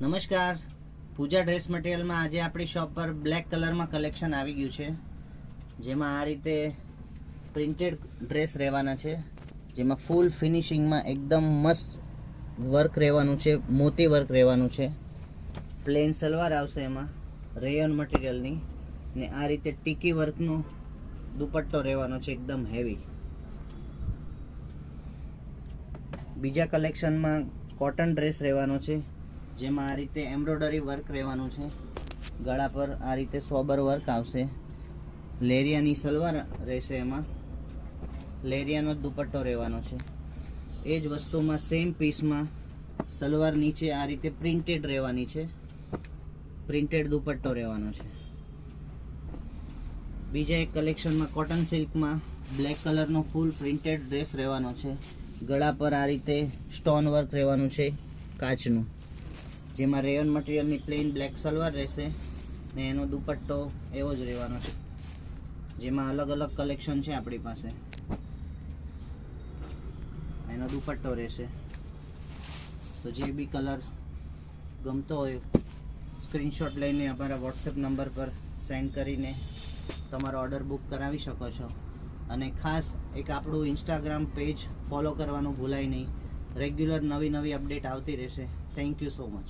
નમસ્કાર, પૂજા ડ્રેસ મટીરિયલમાં આજે આપણી શોપ પર બ્લેક કલરમાં કલેક્શન આવી ગયું છે, જેમાં આ રીતે પ્રિન્ટેડ ડ્રેસ રહેવાના છે, જેમાં ફૂલ ફિનિશિંગમાં એકદમ મસ્ત વર્ક રહેવાનું છે, મોતી વર્ક રહેવાનું છે. પ્લેન સલવાર આવશે, એમાં રેયોન મટીરિયલની, ને આ રીતે ટીકી વર્કનો દુપટ્ટો રહેવાનો છે, એકદમ હેવી. બીજા કલેક્શનમાં કોટન ડ્રેસ રહેવાનો છે, જેમાં આ રીતે એમ્બ્રોઇડરી વર્ક રહેવાનું છે. ગળા પર આ રીતે સોબર વર્ક આવશે. લેરિયાની સલવાર રહેશે, એમાં લેરિયાનો દુપટ્ટો રહેવાનો છે. એ જ વસ્તુમાં સેમ પીસમાં સલવાર નીચે આ રીતે પ્રિન્ટેડ રહેવાની છે, પ્રિન્ટેડ દુપટ્ટો રહેવાનો છે. બીજા એક કલેક્શનમાં કોટન સિલ્કમાં બ્લેક કલરનો ફૂલ પ્રિન્ટેડ ડ્રેસ રહેવાનો છે. ગળા પર આ રીતે સ્ટોન વર્ક રહેવાનું છે કાચનું, જેમાં રેયોન મટીરિયલની પ્લેન બ્લેક સલવાર રહેશે, ને એનો દુપટ્ટો એવો જ રહેવાનો છે, જેમાં અલગ અલગ કલેક્શન છે આપણી પાસે. એનો દુપટ્ટો રહેશે. તો જે બી કલર ગમતો હોય સ્ક્રીનશોટ લઈને અમારા વોટ્સએપ નંબર પર સેન્ડ કરીને તમારો ઓર્ડર બુક કરાવી શકો છો. અને ખાસ એક આપણું ઇન્સ્ટાગ્રામ પેજ ફોલો કરવાનું ભૂલાય નહીં. રેગ્યુલર નવી અપડેટ આવતી રહેશે. Thank you so much.